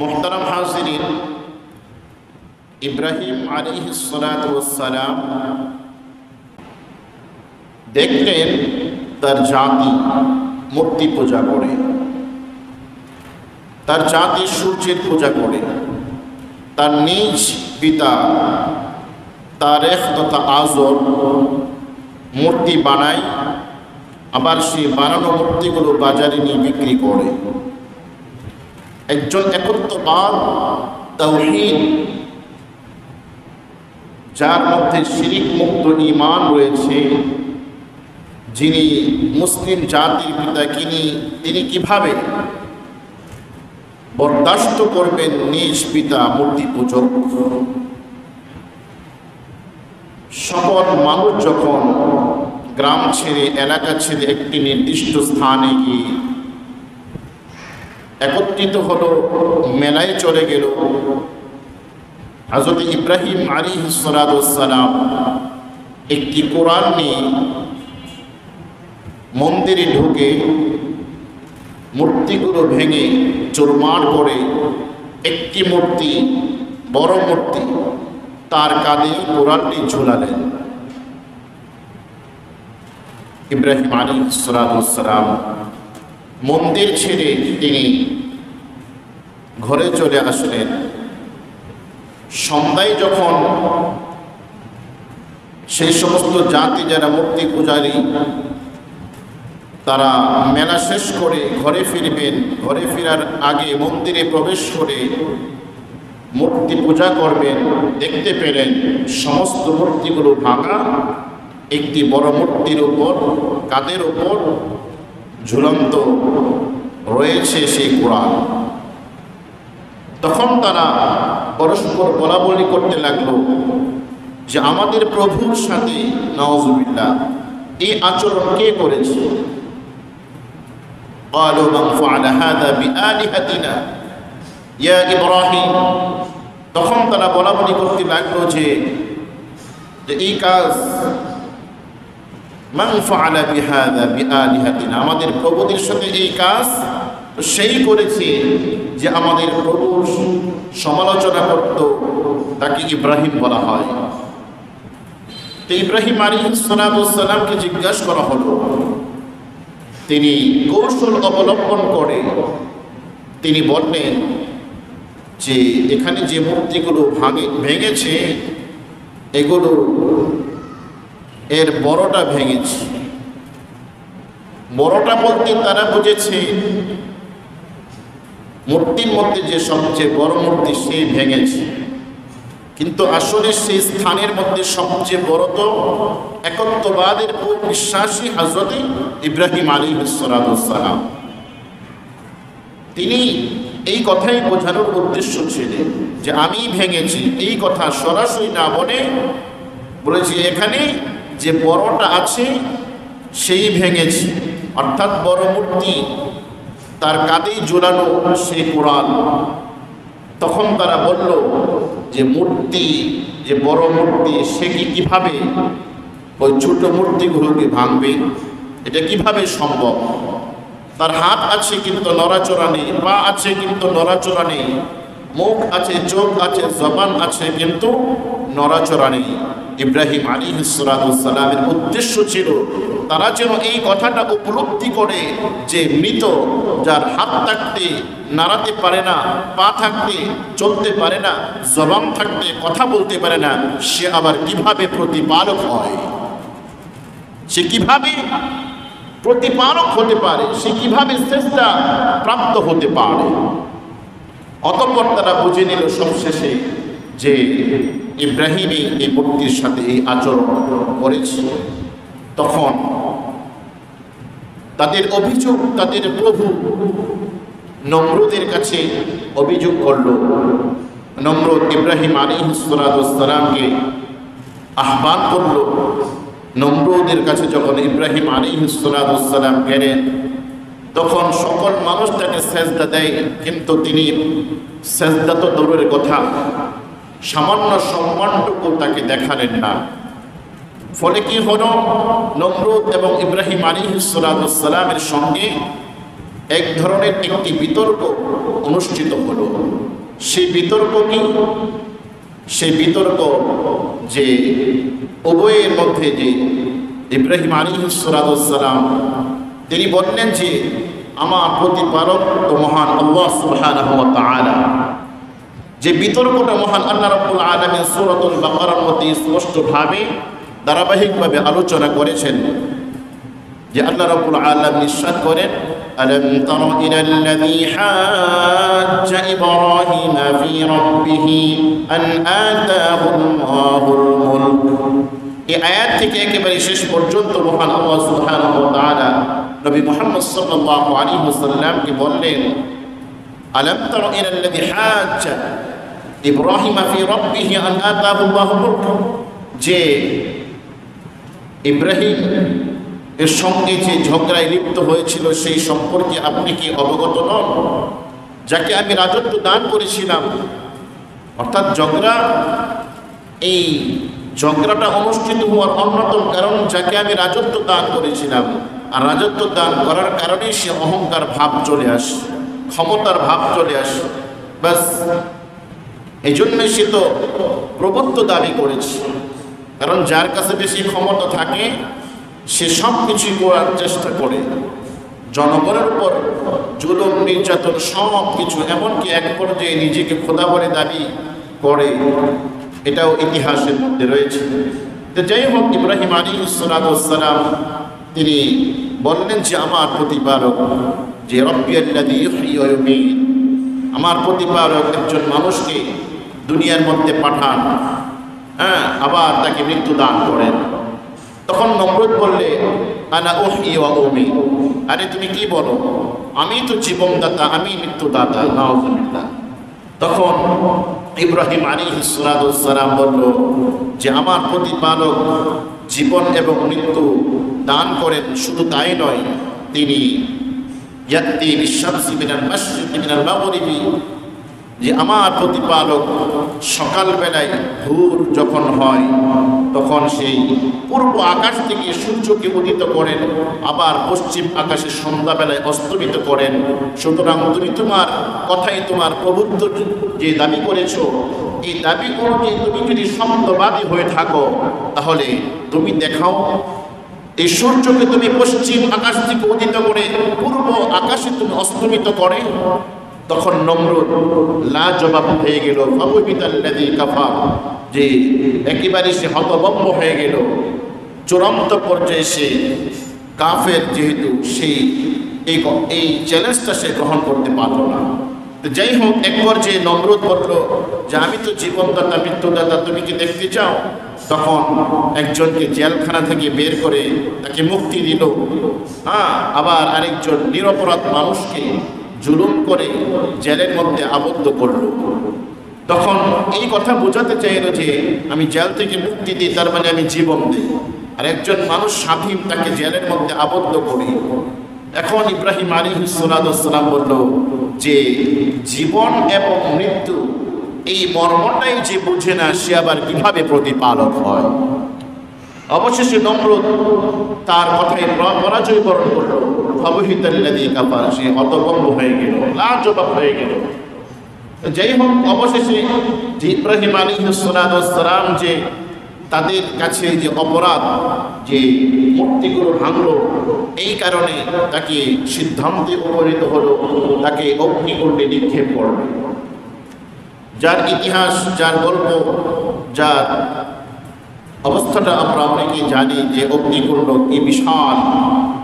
মুহতারাম হাজিরিন, ইব্রাহিম আলাইহিস সালাতু ওয়াস সালাম দেখলেন তার জাতি মূর্তি পূজা করে, তার জাতি সূর্যের পূজা করে, তার নিজ পিতা তারেখ তথা আজর মূর্তি বানায়, আবার সেই বানানো মূর্তিগুলো বাজারে নিয়ে বিক্রি করে। একজন একত্ববাদ তাওহীদ, যার মধ্যে শিরিক মুক্ত ঈমান রয়েছে, যিনি মুসলিম জাতির পিতা, তিনি কিভাবে বরদাস্ত করবেন নিজ পিতা মূর্তি পূজক? সকল মানুষ যখন গ্রাম ছেড়ে, এলাকা ছেড়ে একটি নির্দিষ্ট স্থানে গিয়ে একত্রিত হলো, মেলায় চলে গেল, হযরত ইব্রাহিম আলাইহিস সালাতু ওয়াস সালাম একটি কোরআন নিয়ে মন্দিরে ঢুকে মূর্তিগুলো ভেঙে চুরমার করে একটি মূর্তি, বড় মূর্তি, তার কাঁধে কোরআনটি ঝুলালেন। ইব্রাহিম আলাইহিস সালাতু ওয়াস সালাম মন্দির ছেড়ে তিনি ঘরে চলে আসলেন। সন্ধ্যায় যখন সেই সমস্ত জাতি যারা মূর্তি পূজারী, তারা মেলা শেষ করে ঘরে ফিরবেন, ঘরে ফেরার আগে মন্দিরে প্রবেশ করে মূর্তি পূজা করবেন, দেখতে পেলেন সমস্ত মূর্তিগুলো ভাঙা, একটি বড় মূর্তির উপর, কাঁধের উপর ঝুলন্ত রয়েছে সেই কোরআন। তখন তারা পরস্পর বলাবলি করতে লাগলো যে আমাদের প্রভুর সাথে নাউযুবিল্লাহ এই আচরণ কে করেছে? قالوا من فعل هذا بآلهتنا يا إبراهيم। তখন তারা বলাবলি করতে লাগলো যে এই কাজ, মান ফাআলা বিহাযা বিআলিহাতিনা, আমাদের প্রভুদের সাথে এই কাজ সেই করেছে যে আমাদের প্রভুর সমালোচনা করত, তাকে ইব্রাহিম বলা হয়। তো ইব্রাহিম আলাইহিস সালাতু ওয়াস সালামকে জিজ্ঞাসা করা হলো, তিনি কৌশল অবলম্বন করে তিনি বললেন যে এখানে যে মূর্তিগুলো ভেঙেছে, এগুলো এর বড়টা ভেঙেছে। বড়টা বলতে তারা বুঝেছে মূর্তির মধ্যে যে সবচেয়ে বড় মূর্তি সেই ভেঙেছে, কিন্তু আসলে সেই স্থানের মধ্যে সবচেয়ে বড় তো একত্ববাদের বিশ্বাসী হযরত ইব্রাহিম আলাইহিস সালাতু ওয়াস সালাম। তিনি এই কথাই বোঝানোর উদ্দেশ্য ছিল যে আমি ভেঙেছি, এই কথা সরাসরি না বলেছি এখানে যে বড়টা আছে সেই ভেঙেছি, অর্থাৎ বড় মূর্তি, তার কাঁধেই ঝোলানো সেই কোরআন। তখন তারা বলল যে মূর্তি, যে বড় মূর্তি, সে কিভাবে ওই ছোট মূর্তিগুলোকে ভাঙবে? এটা কিভাবে সম্ভব? তার হাত আছে কিন্তু নড়াচড়া নেই, পা আছে কিন্তু নড়াচড়া নেই, মুখ আছে, চোখ আছে, জবান আছে কিন্তু নড়াচড়া নেই। ইব্রাহিম আলাইহিস সালাতু ওয়াস সালামের উদ্দেশ্য ছিল তারা যেন এই কথাটা উপলব্ধি করে যে মৃত, যার হাত থাকতে নাড়াতে পারে না, পা থাকতে চলতে পারে না, জবান থাকতে কথা বলতে পারে না, সে আবার কিভাবে প্রতিপালক হয়, সে কিভাবে প্রতিপালক হতে পারে, সে কিভাবে শ্রেষ্ঠা প্রাপ্ত হতে পারে। অতঃপর তারা বুঝে নিল সবশেষে যে ইব্রাহিমই এই মূর্তির সাথে এই আচরণ করেছে। তখন তাদের অভিযোগ তাদের প্রভু নমরুদের কাছে অভিযোগ করল। নমরুদ ইব্রাহিম আলাইহিস সালাতু ওয়াস সালামকে আহ্বান করল। নমরুদের কাছে যখন ইব্রাহিম আলাইহিস সালাতু ওয়াস সালাম গেলেন, তখন সকল মানুষ তাকে সেজদা দেয়, কিন্তু তিনি সেজদা তো দূরের কথা, সামান্য সম্মানটুকু তাকে দেখালেন না। ফলে কি হলো, নমরুদ এবং ইব্রাহিম আলাইহিস সালাতু ওয়াস সালামের সঙ্গে এক ধরনের একটি বিতর্ক অনুষ্ঠিত হলো। সেই বিতর্ক কি? সেই বিতর্ক যে উভয়ের মধ্যে যে ইব্রাহিম আলাইহিস সালাম তিনি বললেন যে আমার প্রতিপালক তো মহান আল্লাহ সুবহানাহু ওয়া তাআলা। যে বিতর্কটা মহান আল্লাহ রাব্বুল আলামিন সূরাতুল বাকারার মধ্যে স্পষ্টভাবে ধারাবাহিকভাবে আলোচনা করেছেন। যে আল্লাহ রাব্বুল আলামিন ইরশাদ করেন, আলাম তারা ইলাল্লাযী হাজ্জা ইব্রাহিমা ফি রাব্বিহি আন আতাহুল্লাহুল মুলক। এই আয়াত থেকে একেবারে শেষ পর্যন্ত মহান আল্লাহ সুবহানাহু ওয়া তাআলা নবী মুহাম্মদ সাল্লাল্লাহু আলাইহি ওয়াসাল্লামকে বললেন, আলাম তারা ইলাল্লাযী হাজ্জা ইব্রাহিমা ফি রাব্বিহি আন আতাহুল্লাহুল মুলক। যে ইব্রাহিম এর সঙ্গে যে ঝগড়ায় লিপ্ত হয়েছিল সেই সম্পর্কে আপনি কি অবগত নন? যাকে আমি রাজত্ব দান করেছিলাম। অর্থাৎ এই ঝগড়াটা অনুষ্ঠিত হওয়ার অন্যতম কারণ যাকে আমি রাজত্ব দান করেছিলাম। আর রাজত্ব দান করার কারণেই সে অহংকার ভাব চলে আসে, ক্ষমতার ভাব চলে আসে। বাস এই জন্যই সে তো প্রভুত্ব দাবি করেছে। কারণ যার কাছে বেশি ক্ষমতা থাকে সে সব কিছুই করার চেষ্টা করে, জনগণের উপর জুলুম নির্যাতন সব কিছু, এমনকি এক পর্যায়ে নিজেকে খোদা বলে দাবি করে। এটাও ইতিহাসের মধ্যে রয়েছে। তো যাই হোক, ইব্রাহিম আলাইহিস সালাম তিনি বললেন যে আমার প্রতিপালক যে রব্বিয়াল্লাযী ইউহয়ী ওয়া ইউমীত, আমার প্রতিপালক একজন মানুষকে দুনিয়ার মধ্যে পাঠান, আবার তাকে মৃত্যু দান করেন। তখন নমরুদ বললে, আনা উহয়ী ওয়া উমীত। আরে তুমি কি বলো, আমি তো জীবনদাতা, আমি মৃত্যুদাতা। নাউযুবিল্লাহ। তখন ইব্রাহিম আলাইহিস সালাম বলল যে আমার প্রতিপালক জীবন এবং মৃত্যু দান করেন। শুধু তাই নয়, তিনি ইয়াতি বিশ-শামসি মিনাল মাশরিকি মিনাল মাগরিবি, যে আমার প্রতিপালক সকালবেলায় ভোর যখন হয় তখন সেই পূর্ব আকাশ থেকে সূর্যকে উদিত করেন, আবার পশ্চিম আকাশে সন্ধ্যাবেলায় অস্তমিত করেন। সুতরাং তুমি তোমার কথাই তোমার প্রভুত্ব যে দাবি করেছো, এই দাবি অনুযায়ী তুমি যদি সত্যবাদী হয়ে থাকো তাহলে তুমি দেখাও এই সূর্যকে তুমি পশ্চিম আকাশ থেকে উদিত করে পূর্ব আকাশে তুমি অস্তমিত করে। তখন নমরুদ লাজবাব হয়ে গেল, ফাবুহিতাল্লাযী কাফার, যে একেবারে সে হতভম্ব হয়ে গেল। চূড়ান্ত পর্যায়ে সে কাফের, যেহেতু সেই এই চ্যালেঞ্জটা সে গ্রহণ করতে পারল না। তো যাই হোক, এক পর্যায়ে নমরুদ বলল যে আমি তো জীবনদাতা মৃত্যুদাতা, তুমি কি দেখতে চাও? তখন একজনকে জেলখানা থেকে বের করে তাকে মুক্তি দিল, আবার আরেকজন নিরপরাধ মানুষকে জুলুম করে জেলের মধ্যে আবদ্ধ করল। তখন এই কথা বোঝাতে চাইল যে আমি জেল থেকে মুক্তি দিই, তার মানে আমি জীবন দিই। আর একজন মানুষ স্বাধীন, তাকে জেলের মধ্যে আবদ্ধ করি। এখন ইব্রাহিম আলাইহিস সালাম বলল যে জীবন এবং মৃত্যু এই মর্মটাই যে বুঝে না, সে আবার কিভাবে প্রতিপালক হয়। অবশেষে নমরুদ তার কথায় পরাজয় বরণ করল। ফাবুহিতাল্লাযী কাফার, সে হতভম্ব হয়ে গেল, লাজবাব হয়ে গেল। যাই হোক, অবশেষে যে ইব্রাহিম আলাইহিস সালাম যে তাদের কাছে যে অপরাধ, যে মূর্তিগুলো ভাঙল, এই কারণে তাকে সিদ্ধান্তে উপনীত হলো তাকে অগ্নিকুণ্ডে নিক্ষেপ করবে। যার ইতিহাস, যার গল্প, যার অবস্থাটা আমরা অনেকেই জানি যে অগ্নিকুণ্ড কি বিশাল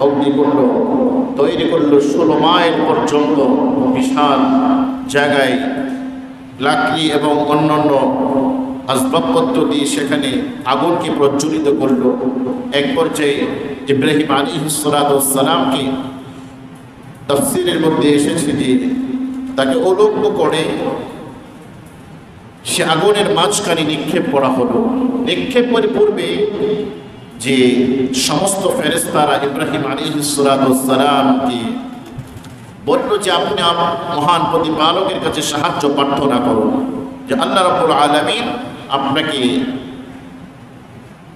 অগ্নিকুণ্ড তৈরি করলো 16 মাইল পর্যন্ত বিশাল জায়গায় লাকড়ি এবং অন্যান্য আসবাবপত্র দিয়ে সেখানে আগুনকে প্রজ্বলিত করলো। এক পর্যায়ে ইব্রাহিম আলাইহিস সালামকে তাফসীরের মধ্যে এসেছে যে তাকে উলঙ্গ করে সে আগুনের মাঝখানে নিক্ষেপ করা হলো। নিক্ষেপের পূর্বে যে সমস্ত ফেরেশতারা ইব্রাহিম আলাইহিস সালামকে বলল যে আপনি মহান প্রতিপালকের কাছে সাহায্য প্রার্থনা করুন, যে আল্লাহ রাব্বুল আলামিন আপনাকে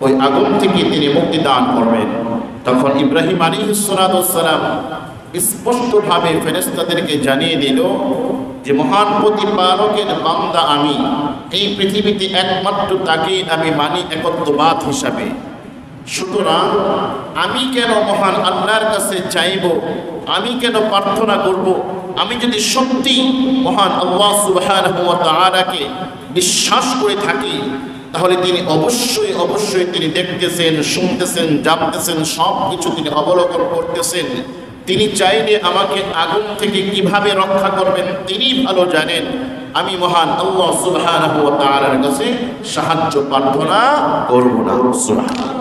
ওই আগুন থেকে তিনি মুক্তি দান করবেন। তখন ইব্রাহিম আলাইহিস সালাম স্পষ্টভাবে ফেরেশতাদেরকে জানিয়ে দিল যে মহান প্রতিপালকের বান্দা আমি, এই পৃথিবীতে একমাত্র তাকেই আমি মানি একত্ববাদ হিসাবে। সুতরাং আমি কেন মহান আল্লাহর কাছে চাইব, আমি কেন প্রার্থনা করব? আমি যদি সত্যি মহান আল্লাহ সুবহানাহু ওয়া তাআলাকে বিশ্বাস করে থাকি, তাহলে তিনি অবশ্যই তিনি দেখতেছেন, শুনতেছেন, জানতেছেন, সব কিছু তিনি অবলোকন করতেছেন। তিনি চাইলে আমাকে আগুন থেকে কিভাবে রক্ষা করবেন তিনি ভালো জানেন। আমি মহান আল্লাহ সুবহানাহু ওয়া তাআলার কাছে সাহায্য প্রার্থনা করব না। সুবহানাল্লাহ।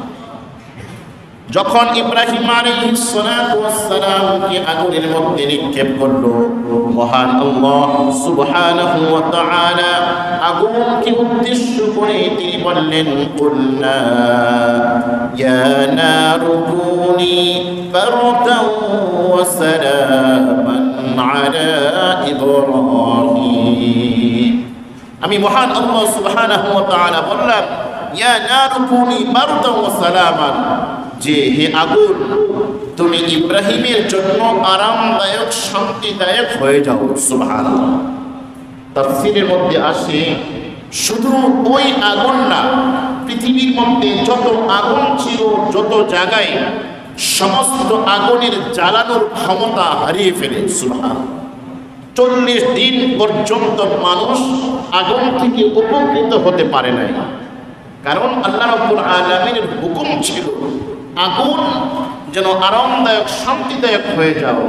যখন ইব্রাহিম আলাইহিস সালাতু ওয়াস সালামকে আগুনের মধ্যে নিক্ষেপ করলো, মহান আল্লাহ সুবহানাহু ওয়া তাআলা আগুনকে উদ্দেশ্য করে তিনি বললেন, কুলনা ইয়া নারু কুনি বারদান ওয়া সালামান আলা ইব্রাহিম। আমি মহান আল্লাহ সুবহানাহু ওয়া তাআলা বললাম, ইয়া নারু কুনি বারদান ওয়া সালামান, যে হে আগুন, তুমি ইব্রাহিমের জন্য আরামদায়ক, শান্তিদায়ক হয়ে যাও। সুবহানাল্লাহ। তাফসীরের মধ্যে আসে, শুধু ওই আগুন না, পৃথিবীর মধ্যে যত আগুন ছিল, যত জায়গায়, সমস্ত আগুনের জ্বালানোর ক্ষমতা হারিয়ে ফেলে। সুবহানাল্লাহ। 40 দিন পর্যন্ত মানুষ আগুন থেকে উপকৃত হতে পারে নাই, কারণ আল্লাহ রাব্বুল আলামিনের হুকুম ছিল আগুন যেন আরামদায়ক, শান্তিদায়ক হয়ে যাও।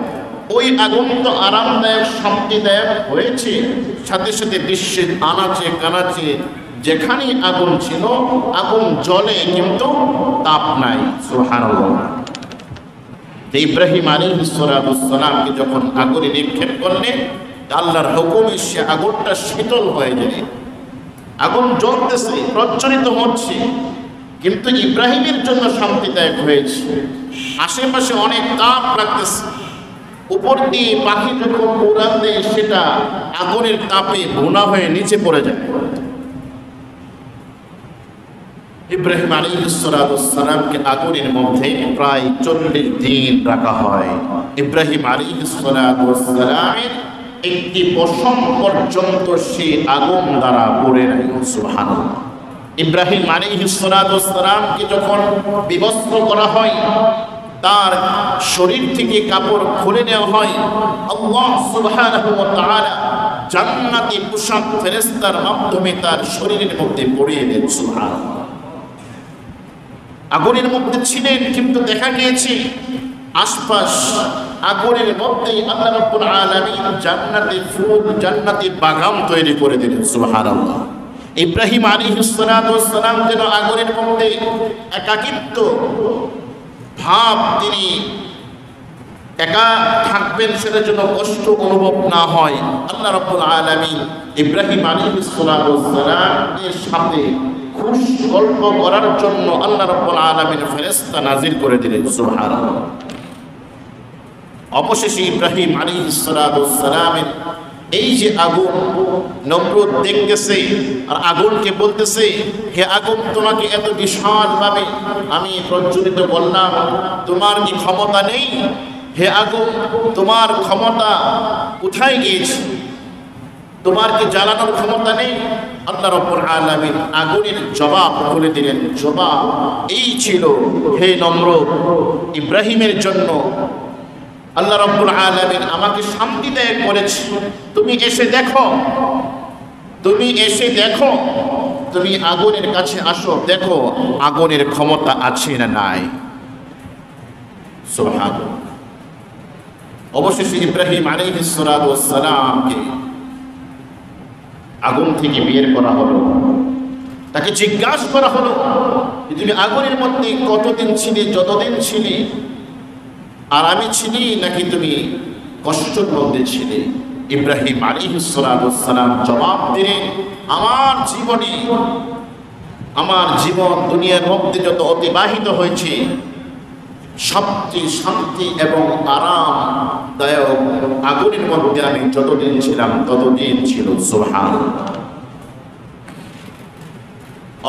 ওই আগুন তো আরামদায়ক, শান্তিদায়ক হয়েছে, সাথে সাথে বিশ্বের আনাচে কানাচে যেখানেই আগুন ছিল, আগুন জ্বলে কিন্তু তাপ নাই। সুবহানাল্লাহ। ইব্রাহিম আলাইহিস সালামকে যখন আগুনে নিক্ষেপ করলেন, আল্লাহর হুকুমে সে আগুনটা শীতল হয়ে যায়। আগুন জ্বলতেছে, প্রজ্বলিত হচ্ছে, কিন্তু ইব্রাহিমের জন্য শান্তিদায়ক হয়েছে। আশেপাশে অনেক তাপ লাগতেছে, উপর দিয়ে পাখি যখন উড়ান দেয়, সেটা আগুনের তাপে ভুনা হয়ে নিচে পড়ে যায়। ইব্রাহিম আলাইহিস সালামকে আগুনের মধ্যে প্রায় 40 দিন রাখা হয়। ইব্রাহিম আলাইহিস সালামের একটি পশম পর্যন্ত সে আগুন দ্বারা পড়ে নাই। সুবহানাল্লাহ। ইব্রাহিম আলাইহিস সালামকে যখন বিবস্ত্র করা হয়, তার শরীর থেকে কাপড় খুলে নেওয়া হয়, আল্লাহ সুবহানাহু ওয়া তাআলা জান্নাতি পোশাক ফেরেশতার মাধ্যমে তার শরীরের মধ্যে পরিয়ে দেন। সুবহানাল্লাহ। আগুনের মধ্যে ছিলেন, কিন্তু দেখা গিয়েছে আশপাশ আগুনের মধ্যেই আল্লাহ রাব্বুল আলামিন জান্নাতি ফুল, জান্নাতি বাগান তৈরি করে দিলেন। সুবহানাল্লাহ। ইব্রাহিম আলাইহিস সালাম যেন আগুনের মধ্যে একাকিত্ব ভাব, তিনি একা থাকবেন, সেটার জন্য কষ্ট অনুভব না হয়, আল্লাহ রাব্বুল আলামিন ইব্রাহিম আলাইহিস সালামের সাথে খুশ গল্প করার জন্য আল্লাহ রাব্বুল আলামিন ফেরেশতা নাজিল করে দিলেন। সুবহানাল্লাহ। অবশেষে ইব্রাহিম আলাইহিস সালামের এই যে আগুন, নমরুদ দেখতেছে আর আগুনকে বলতেছে, হে আগুন, তোমাকে এত বিশালভাবে আমি প্রজ্বলিত করলাম, তোমার কি ক্ষমতা নেই? হে আগুন, তোমার ক্ষমতা কোথায় গিয়েছে? তোমার কি জ্বালানোর ক্ষমতা নেই? আল্লাহ রাব্বুল আলামিন আগুনের জবাব বলে দিলেন। জবাব এই ছিল, হে নমরুদ, ইব্রাহিমের জন্য আল্লাহ রাব্বুল আলামিন আমাকে শান্তিদায়ক করেছে। তুমি এসে দেখো, তুমি এসে দেখো, তুমি আগুনের কাছে আসো, দেখো আগুনের ক্ষমতা আছে না নাই। সুবহানাল্লাহ। অবশেষে ইব্রাহিম আলাইহিস সালামকে আগুন থেকে বের করা হলো। তাকে জিজ্ঞাসা করা হলো, তুমি আগুনের মধ্যে কতদিন ছিলে? যতদিন ছিলে আরামে ছিলে, নাকি তুমি কষ্টের মধ্যে ছিলে? ইব্রাহিম আলাইহিস সালাম জবাব দিলেন, আমার জীবন দুনিয়ার মধ্যে যত অতিবাহিত হয়েছে, সবচেয়ে শান্তি এবং আরামদায়ক আগুনের মধ্যে আমি যতদিন ছিলাম ততদিন ছিল। সুবহানাল্লাহ।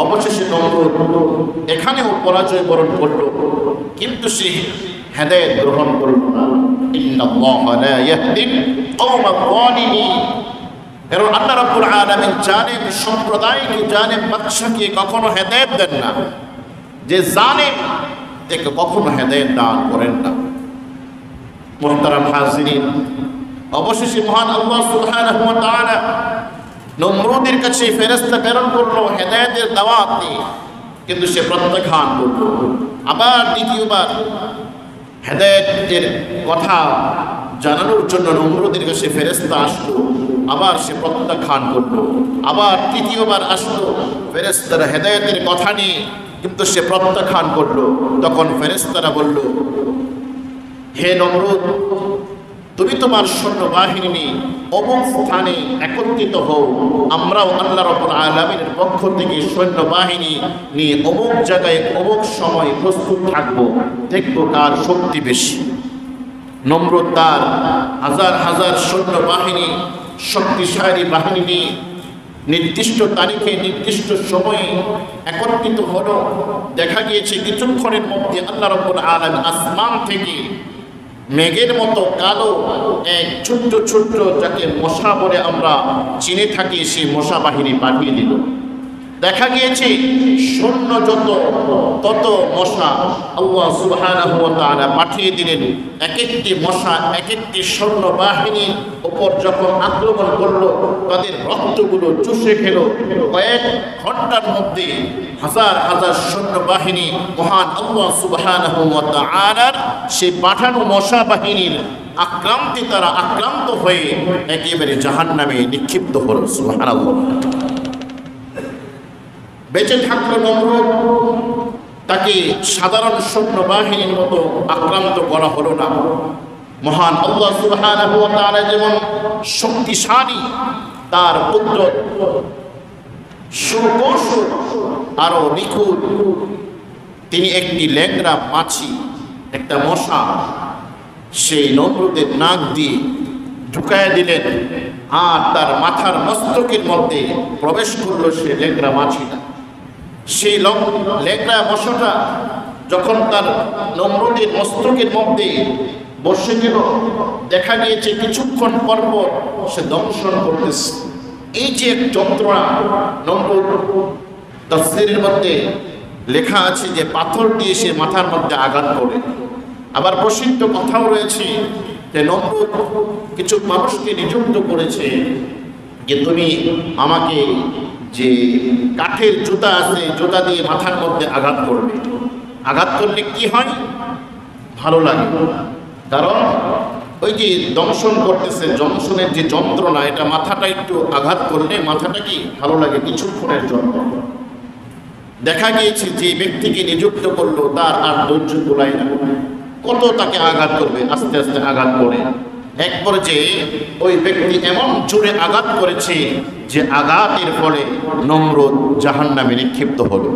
অবশেষে নমরুদ এখানেও পরাজয় বরণ করল, কিন্তু সে হেদায়েত গ্রহণ করল না। ইন্নাল্লাহা লা ইয়াহদিল কওমাল যালিমিন। কারণ আল্লাহ রাব্বুল আলামিন জালেম সম্প্রদায়কে, জালেম বাদশাকে কখনো হেদায়েত দেন না, যে জালেম তাকে কখনো হেদায়েত দান করেন না। মুহতারাম হাজিরিন, অবশেষে মহান আল্লাহ সুবহানাহু ওয়া তাআলা নমরুদের কাছে ফেরেশতা প্রেরণ করলো হেদায়েতের দাওয়াত নিয়ে, কিন্তু সে প্রত্যাখ্যান করলো। আবার দ্বিতীয়বার হেদায়েতের কথা জানানোর জন্য নমরুদের কাছে ফেরেশতা আসলো, আবার সে প্রত্যাখ্যান করলো। আবার তৃতীয়বার আসলো ফেরেশতারা হেদায়েতের কথা নিয়ে, কিন্তু সে প্রত্যাখ্যান করলো। তখন ফেরেশতারা বলল, হে নমরুদ, তুমি তোমার সৈন্যবাহিনী নিয়ে অমুক স্থানে একত্রিত হও, আমরাও আল্লাহ রাব্বুল আলামিনের পক্ষ থেকে সৈন্যবাহিনী নিয়ে অমুক জায়গায় অমুক সময় প্রস্তুত থাকবো, দেখবো কার শক্তি বেশি। নমরুদ তার হাজার হাজার সৈন্যবাহিনী, শক্তিশালী বাহিনী নিয়ে নির্দিষ্ট তারিখে নির্দিষ্ট সময়ে একত্রিত হলো। দেখা গিয়েছে কিছুক্ষণের মধ্যে আল্লাহ রাব্বুল আলামিন আসমান থেকে মেঘের মতো কালো এক ছোট্ট ছোট্ট, যাকে মশা বলে আমরা চিনে থাকি, সেই মশা বাহিনী পাঠিয়ে দিল। দেখা গিয়েছে সৈন্য যত তত মশা আল্লাহ সুবহানাহু ওয়া তাআলা পাঠিয়ে দিলেন। এক একটি মশা এক একটি সৈন্য বাহিনীর উপর যখন আক্রমণ করলো, তাদের রক্তগুলো চুষে খেলো। কয়েক ঘন্টার মধ্যে হাজার হাজার সৈন্য বাহিনী মহান আল্লাহ সুবহানাহু ওয়া তাআলার সেই পাঠানো মশা বাহিনীর আক্রান্তে তারা আক্রান্ত হয়ে একেবারে জাহান্নামে নিক্ষিপ্ত হলো। সুবহানাল্লাহ। বেঁচে থাকলো নমরুদ, তাকে সাধারণ সৈন্যবাহিনীর মতো আক্রান্ত করা হলো না। মহান আল্লাহ সুবহানাহু ওয়া তাআলা যেমন শক্তিশালী, তার কুদরত সুকৌশল আরো নিখুঁত। তিনি একটি ল্যাংড়া মাছি, একটা মশা, সেই নমরুদের নাক দিয়ে ঢুকায় দিলেন, আর তার মাথার মস্তকের মধ্যে প্রবেশ করলো সে ল্যাংড়া মাছিটা। সেই ল্যাংড়া মশাটা যখন তার নমরুদের মস্তকের মধ্যে বসে গেল, দেখা গিয়েছে কিছুক্ষণ পর পর সে দংশন করতেছে। এই যে এক যন্ত্রণা, নমরুদ তাফসীরের মধ্যে লেখা আছে যে পাথর দিয়ে সে মাথার মধ্যে আঘাত করে। আবার প্রসিদ্ধ কথাও রয়েছে যে নমরুদ কিছু মানুষকে নিযুক্ত করেছে যে তুমি আমাকে যে কাঠের জুতা আছে, জুতা দিয়ে মাথার মধ্যে আঘাত করবে। আঘাত করলে কি হয়? ভালো লাগে, কারণ ওই যে দংশন করতেছে, দংশনের যে যন্ত্রণা, এটা মাথাটা একটু আঘাত করলে মাথাটা কি ভালো লাগে কিছুক্ষণের জন্য। দেখা গিয়েছে যে ব্যক্তিকে নিযুক্ত করলো তার আর ধৈর্য কুলায় না, কত তাকে আঘাত করবে, আস্তে আস্তে আঘাত করে এক পর্যায়ে ওই ব্যক্তি এমন জোরে আঘাত করেছে যে আঘাতের ফলে নমরুদ জাহান্নামে নিক্ষিপ্ত হলো।